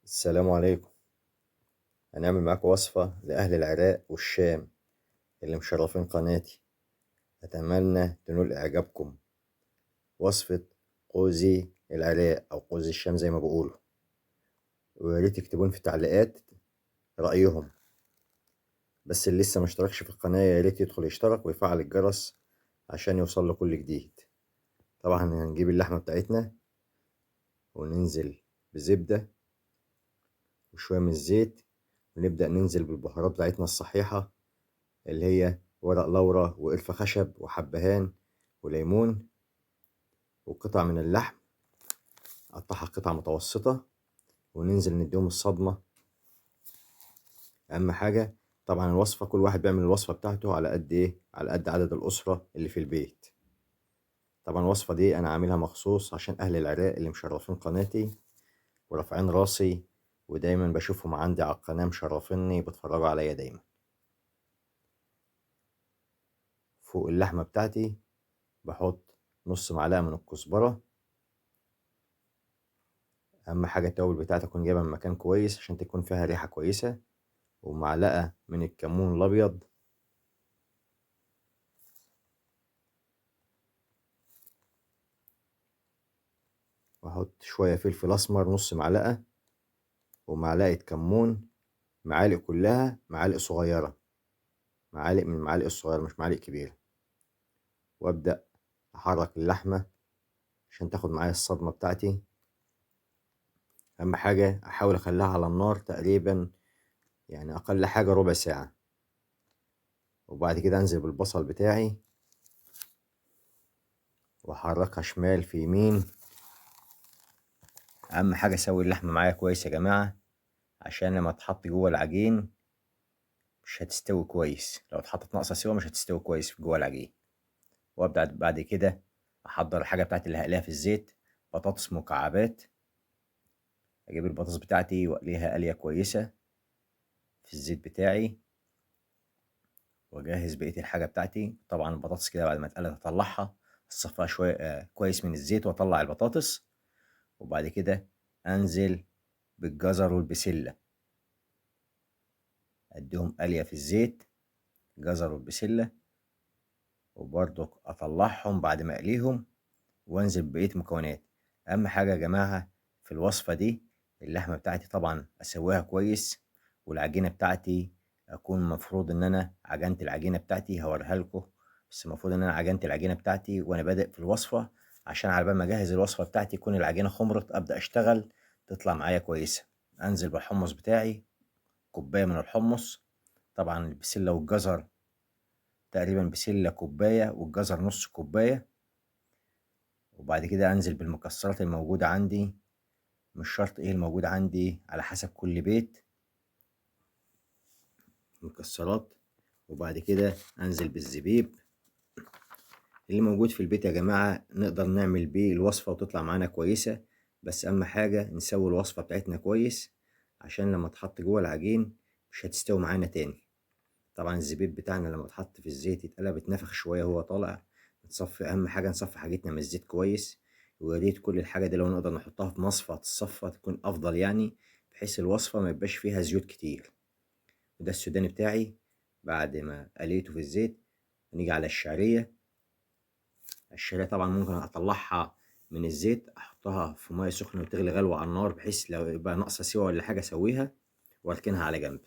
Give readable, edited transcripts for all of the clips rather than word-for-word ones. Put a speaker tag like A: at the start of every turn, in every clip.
A: السلام عليكم. هنعمل معاكم وصفة لأهل العراق والشام اللي مشرفين قناتي. أتمنى تنول إعجابكم. وصفة قوزي العراق أو قوزي الشام زي ما بيقولوا، وياريت تكتبون في التعليقات رأيهم. بس اللي لسه مشتركش في القناة ياريت يدخل يشترك ويفعل الجرس عشان يوصل له كل جديد. طبعا هنجيب اللحمة بتاعتنا وننزل بزبدة وشوية من الزيت، ونبدأ ننزل بالبهارات بتاعتنا الصحيحة اللي هي ورق لورا وقرفة خشب وحبهان وليمون وقطع من اللحم. قطعها قطع متوسطة وننزل نديهم الصدمة. أهم حاجة طبعا الوصفة كل واحد بيعمل الوصفة بتاعته على قد إيه، على قد عدد الأسرة اللي في البيت. طبعا الوصفة دي أنا عاملها مخصوص عشان أهل العراق اللي مشرفين قناتي ورافعين راسي، ودايما بشوفهم عندي على القناة مشرفيني بيتفرجوا عليا دايما. فوق اللحمة بتاعتي بحط نص معلقة من الكزبرة. أهم حاجة التوابل بتاعتي أكون جايبها من مكان كويس عشان تكون فيها ريحة كويسة، ومعلقة من الكمون الأبيض، وأحط شوية فلفل أسمر نص معلقة، ومعلقة كمون. معالق كلها معالق صغيرة، معالق من المعالق الصغيرة مش معالق كبيرة. وأبدأ أحرك اللحمة عشان تاخد معايا الصدمة بتاعتي. أهم حاجة أحاول أخليها على النار تقريبا يعني أقل حاجة ربع ساعة. وبعد كده أنزل بالبصل بتاعي وأحركها شمال في يمين. أهم حاجة أسوي اللحمة معايا كويس يا جماعة، عشان لما تحط جوه العجين مش هتستوي كويس. لو اتحطت ناقصة سوا مش هتستوي كويس في جوه العجين. وأبدأ بعد كده أحضر الحاجة بتاعتي اللي هقليها في الزيت. بطاطس مكعبات، أجيب البطاطس بتاعتي وأقليها قلية كويسة في الزيت بتاعي، وأجهز بقية الحاجة بتاعتي. طبعا البطاطس كده بعد ما اتقلت أطلعها أصفيها شوية كويس من الزيت وأطلع البطاطس. وبعد كده أنزل بالجزر والبسلة، أديهم قلية في الزيت، جزر والبسلة، وبرضك أطلعهم بعد ما أقليهم وأنزل ببقية المكونات. أهم حاجة يا جماعة في الوصفة دي اللحمة بتاعتي طبعا أسويها كويس، والعجينة بتاعتي أكون مفروض إن أنا عجنت العجينة بتاعتي هوريها لكم. بس المفروض إن أنا عجنت العجينة بتاعتي وأنا بادئ في الوصفة، عشان على بال ما أجهز الوصفة بتاعتي يكون العجينة خمرت أبدأ أشتغل تطلع معايا كويسة. أنزل بالحمص بتاعي، كوباية من الحمص. طبعا البسلة والجزر تقريبا بسلة كوباية والجزر نص كوباية. وبعد كده أنزل بالمكسرات الموجودة عندي، مش شرط إيه الموجود عندي، على حسب كل بيت مكسرات. وبعد كده أنزل بالزبيب اللي موجود في البيت يا جماعة، نقدر نعمل بيه الوصفة وتطلع معانا كويسة. بس أهم حاجة نسوي الوصفة بتاعتنا كويس عشان لما تحط جوه العجين مش هتستوي معانا تاني. طبعا الزبيب بتاعنا لما اتحط في الزيت يتقلب اتنفخ شوية وهو طالع. نصفي، أهم حاجة نصفي حاجتنا من الزيت كويس. وياريت كل الحاجة دي لو نقدر نحطها في مصفى تتصفى تكون أفضل يعني، بحيث الوصفة ما يبقاش فيها زيوت كتير. وده السوداني بتاعي بعد ما قليته في الزيت. نيجي على الشعرية. الشعرية طبعا ممكن أطلعها من الزيت أحطها في مية سخنة وتغلي غلوة على النار، بحيث لو يبقى ناقصة سوا ولا حاجة أسويها وأركنها على جنب.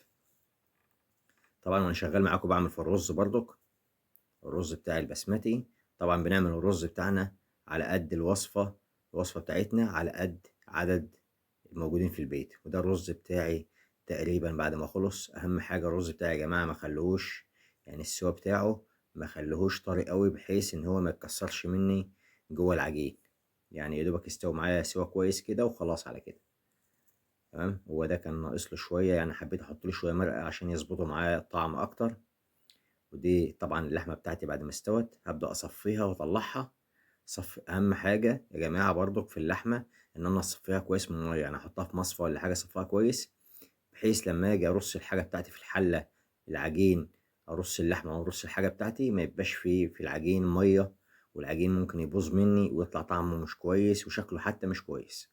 A: طبعا وأنا شغال معاكم بعمل في الرز برضك، الرز بتاعي البسمتي. طبعا بنعمل الرز بتاعنا على قد الوصفة، الوصفة بتاعتنا على قد عدد الموجودين في البيت. وده الرز بتاعي تقريبا بعد ما خلص. اهم حاجة الرز بتاعي يا جماعة ما خلوهوش يعني السوا بتاعه ما خلوهوش طري قوي، بحيث ان هو ما يتكسرش مني جوه العجين. يعني يا دوبك يستوي معايا سوا كويس كده وخلاص على كده تمام. هو ده كان ناقص له شوية، يعني حبيت احط له شوية مرقة عشان يظبطوا معايا الطعم اكتر. ودي طبعا اللحمة بتاعتي بعد ما استوت هبدأ أصفيها وأطلعها. أهم حاجة يا جماعة برضك في اللحمة إن أنا أصفيها كويس من المية، يعني أحطها في مصفى ولا حاجة أصفيها كويس، بحيث لما أجي أرص الحاجة بتاعتي في الحلة، العجين، أرص اللحمة أو أرص الحاجة بتاعتي ما يبقاش في العجين مية، والعجين ممكن يبوظ مني ويطلع طعمه مش كويس وشكله حتى مش كويس.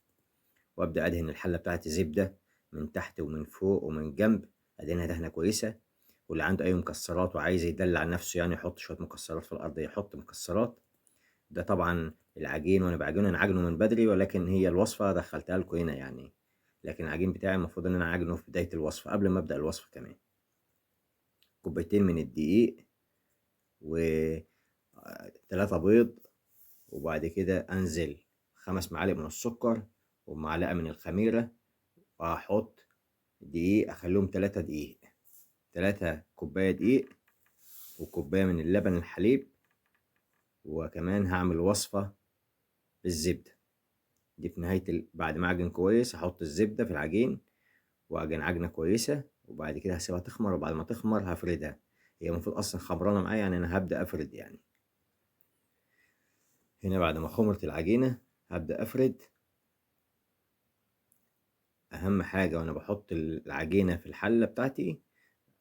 A: وأبدأ أدهن الحلة بتاعتي زبدة من تحت ومن فوق ومن جنب، ادينها دهنة كويسة. واللي عنده اي مكسرات وعايز يدلع نفسه يعني يحط شوية مكسرات في الارض يحط مكسرات. ده طبعا العجين وانا بعجنه انا عاجنه من بدري، ولكن هي الوصفة دخلتها لكم هنا يعني. لكن العجين بتاعي المفروض ان انا اعجنه في بداية الوصفة قبل ما ابدأ الوصفة كمان. كوبايتين من الدقيق و 3 بيض، وبعد كده انزل 5 معالق من السكر ومعلقة من الخميرة، وهحط دقيق اخليهم 3 دقيق، 3 كوباية دقيق وكوباية من اللبن الحليب. وكمان هعمل وصفة بالزبدة دي في نهاية بعد ما اعجن كويس هحط الزبدة في العجين واعجن عجنة كويسة، وبعد كده هسيبها تخمر، وبعد ما تخمر هفردها. هي المفروض اصلا خمرانة معايا يعني انا هبدأ افرد يعني. هنا بعد ما خمرت العجينة هبدأ افرد. اهم حاجة وانا بحط العجينة في الحلة بتاعتي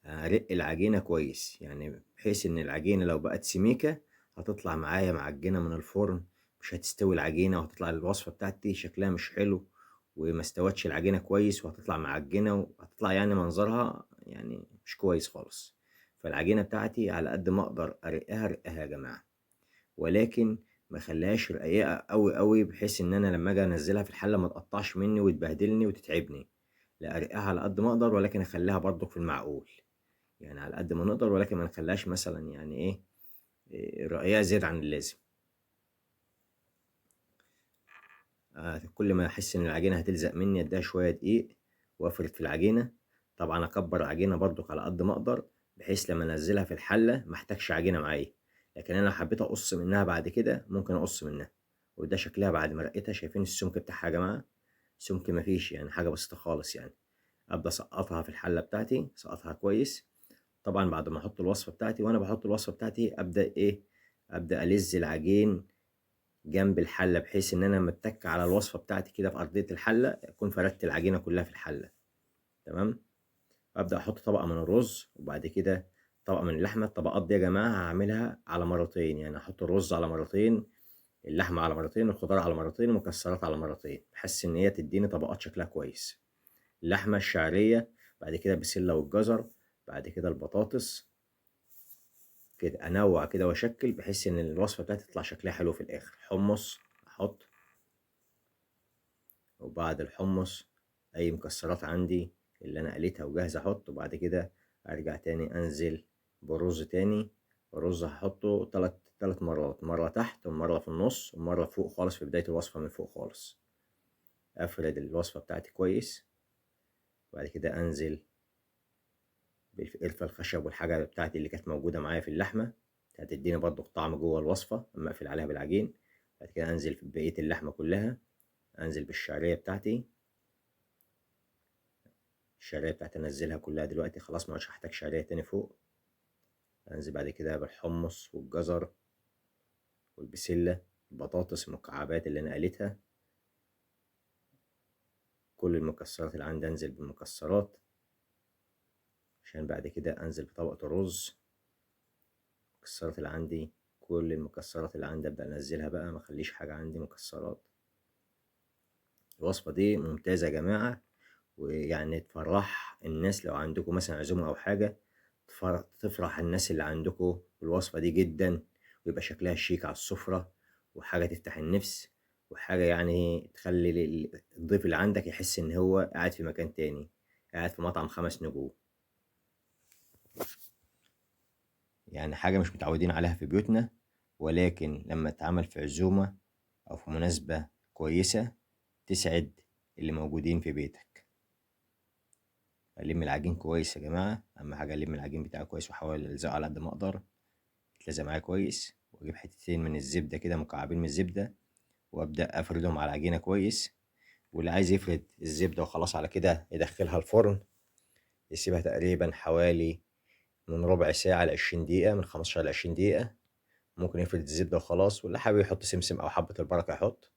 A: ارق العجينة كويس، يعني بحيث ان العجينة لو بقت سميكة هتطلع معايا معجنة من الفرن، مش هتستوي العجينة وهتطلع الوصفة بتاعتي شكلها مش حلو، وما استوتش العجينة كويس وهتطلع معجنة وهتطلع يعني منظرها يعني مش كويس خالص. فالعجينة بتاعتي على قد ما اقدر ارقها ارقها يا جماعة، ولكن ما خليهاش رقيقة قوي قوي بحيث ان انا لما اجي انزلها في الحلة ما تقطعش مني وتبهدلني وتتعبني. لا، ارقها على قد ما اقدر، ولكن اخليها برضو في المعقول، يعني على قد ما نقدر، ولكن ما نخليهاش مثلا يعني إيه رقيقة زيادة عن اللازم. كل ما احس ان العجينة هتلزق مني اديها شوية دقيق وافرد في العجينة. طبعا اكبر العجينة برضو على قد ما اقدر بحيث لما انزلها في الحلة ما احتاجش عجينة معايا. لكن انا لو حبيت اقص منها بعد كده ممكن اقص منها. وده شكلها بعد ما رقيتها، شايفين السمك بتاعها يا جماعة؟ سمك مفيش يعني، حاجة بسيطة خالص يعني. ابدا اسقطها في الحلة بتاعتي، اسقطها كويس. طبعا بعد ما احط الوصفة بتاعتي، وانا بحط الوصفة بتاعتي ابدا الز العجين جنب الحلة بحيث ان انا متك على الوصفة بتاعتي كده في ارضية الحلة اكون فردت العجينة كلها في الحلة. تمام. ابدا احط طبقة من الرز وبعد كده طبقة من اللحمة. الطبقات دي يا جماعة هعملها على مرتين، يعني احط الرز على مرتين، اللحمة على مرتين، الخضار على مرتين، المكسرات على مرتين، بحس ان هي تديني طبقات شكلها كويس. اللحمة الشعرية، بعد كده البسلة والجزر، بعد كده البطاطس، كده انوع كده واشكل بحيث ان الوصفه بتاعتي تطلع شكلها حلو في الاخر. حمص احط، وبعد الحمص اي مكسرات عندي اللي انا قليتها وجاهزه احط، وبعد كده ارجع تاني انزل برز تاني. الرز هحطه تلات مرات، مره تحت ومره في النص ومره فوق خالص في بدايه الوصفه من فوق خالص. افرد الوصفه بتاعتي كويس، وبعد كده انزل بالقرفة الخشب والحاجة بتاعتي اللي كانت موجودة معايا في اللحمة، هتديني برضو طعم جوه الوصفة أما أقفل عليها بالعجين. بعد كده أنزل في بقية اللحمة كلها، أنزل بالشعرية بتاعتي. الشعرية بتاعتي أنزلها كلها دلوقتي، خلاص مش هحتاج شعرية تاني فوق. أنزل بعد كده بالحمص والجزر والبسلة، البطاطس المكعبات اللي أنا قليتها، كل المكسرات اللي عندي أنزل بالمكسرات، عشان بعد كده أنزل بطبقة الرز. المكسرات اللي عندي، كل المكسرات اللي عندي أبدأ أنزلها بقى، مخليش حاجة عندي مكسرات. الوصفة دي ممتازة يا جماعة، ويعني تفرح الناس لو عندكم مثلا عزومة أو حاجة، تفرح الناس اللي عندكم بالوصفة دي جدا، ويبقى شكلها شيك على السفرة، وحاجة تفتح النفس، وحاجة يعني تخلي الضيف اللي عندك يحس إن هو قاعد في مكان تاني، قاعد في مطعم 5 نجوم. يعني حاجة مش متعودين عليها في بيوتنا، ولكن لما تتعمل في عزومة أو في مناسبة كويسة تسعد اللي موجودين في بيتك. ألم العجين كويس يا جماعة، أهم حاجة ألم العجين بتاعي كويس وأحاول ألزقه على قد ما أقدر يتلزق معايا كويس، وأجيب حتتين من الزبدة كده، مكعبين من الزبدة، وأبدأ أفردهم على العجينة كويس. واللي عايز يفرد الزبدة وخلاص على كده يدخلها الفرن، يسيبها تقريبا حوالي من ربع ساعة ل20 دقيقة، من 15 ل20 دقيقة. ممكن يفرد الزبدة وخلاص، واللي حابب يحط سمسم أو حبة البركة يحط.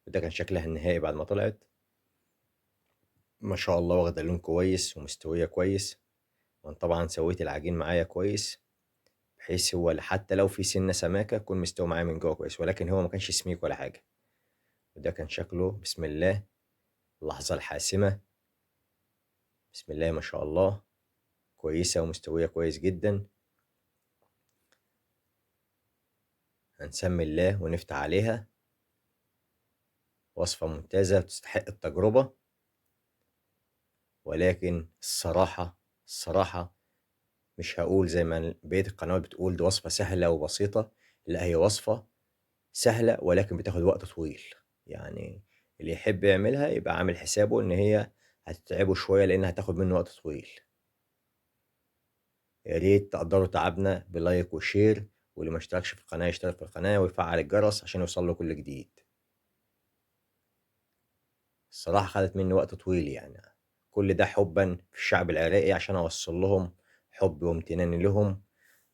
A: وده كان شكلها النهائي بعد ما طلعت، ما شاء الله واخدة لون كويس ومستوية كويس. وأنا طبعا سويت العجين معايا كويس بحيث هو حتى لو في سنة سماكة يكون مستوي معايا من جوه كويس، ولكن هو ما كانش سميك ولا حاجة. وده كان شكله بسم الله، اللحظة الحاسمة. بسم الله ما شاء الله، كويسة ومستوية كويس جدا. هنسمي الله ونفتح عليها. وصفة ممتازة تستحق التجربة. ولكن الصراحة مش هقول زي ما بقية القنوات بتقول دي وصفة سهلة وبسيطة. لا، هي وصفة سهلة ولكن بتاخد وقت طويل. يعني اللي يحب يعملها يبقى عامل حسابه ان هي هتتعبه شوية لانها هتاخد منه وقت طويل. يا ريت تقدروا تعبنا بلايك وشير، واللي ما اشتركش في القناة يشترك في القناة ويفعل الجرس عشان يوصل له كل جديد. الصراحة خدت مني وقت طويل يعني. كل ده حبا في الشعب العراقي عشان اوصل لهم حب وامتناني لهم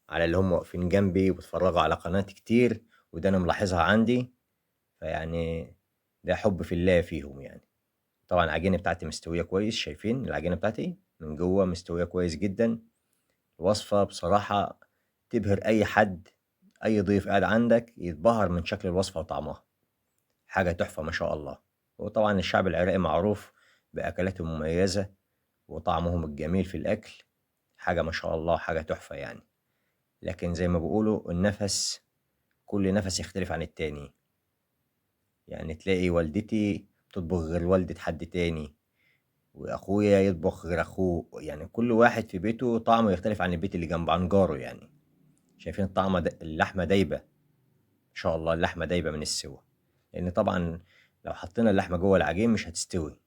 A: على اللي هم واقفين جنبي وبيتفرجوا على قناتي كتير، وده انا ملاحظها عندي. فيعني ده حب في الله فيهم يعني. طبعا العجينة بتاعتي مستوية كويس، شايفين العجينة بتاعتي من جوه مستوية كويس جدا. الوصفة بصراحة تبهر أي حد. أي ضيف قاعد عندك يتبهر من شكل الوصفة وطعمها. حاجة تحفة ما شاء الله. وطبعا الشعب العراقي معروف بأكلاتهم المميزة وطعمهم الجميل في الأكل. حاجة ما شاء الله، حاجة تحفة يعني. لكن زي ما بيقولوا النفس، كل نفس يختلف عن التاني. يعني تلاقي والدتي بتطبخ غير والدة حد تاني، واخويا يطبخ غير اخوه. يعني كل واحد في بيته طعمه يختلف عن البيت اللي جنب عن جاره يعني. شايفين الطعم اللحمه دايبه ان شاء الله. اللحمه دايبه من السوا، لان طبعا لو حطينا اللحمه جوه العجين مش هتستوي.